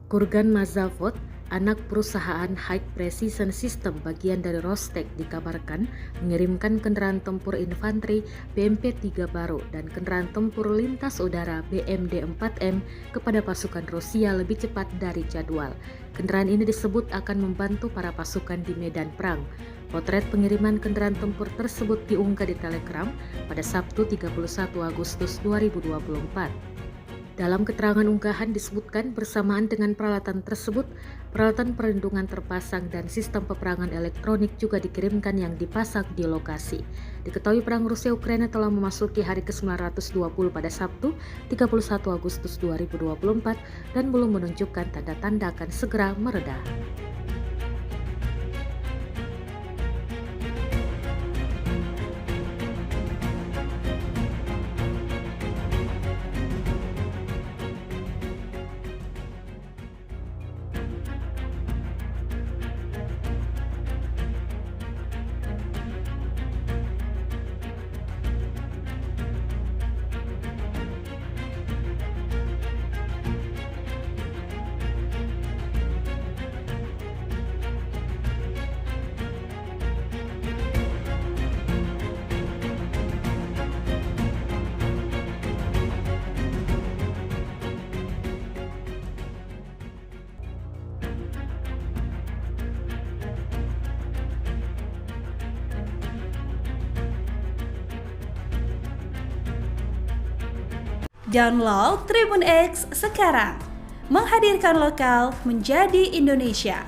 Kurgan Mazavod, anak perusahaan High Precision System bagian dari Rostec, dikabarkan mengirimkan kendaraan tempur infanteri BMP-3 baru dan kendaraan tempur lintas udara BMD-4M kepada pasukan Rusia lebih cepat dari jadwal. Kendaraan ini disebut akan membantu para pasukan di medan perang. Potret pengiriman kendaraan tempur tersebut diunggah di Telegram pada Sabtu 31 Agustus 2024. Dalam keterangan unggahan disebutkan bersamaan dengan peralatan tersebut, peralatan perlindungan terpasang dan sistem peperangan elektronik juga dikirimkan yang dipasang di lokasi. Diketahui perang Rusia-Ukraina telah memasuki hari ke-920 pada Sabtu 31 Agustus 2024 dan belum menunjukkan tanda-tanda akan segera mereda. Download Tribun X sekarang, menghadirkan lokal menjadi Indonesia.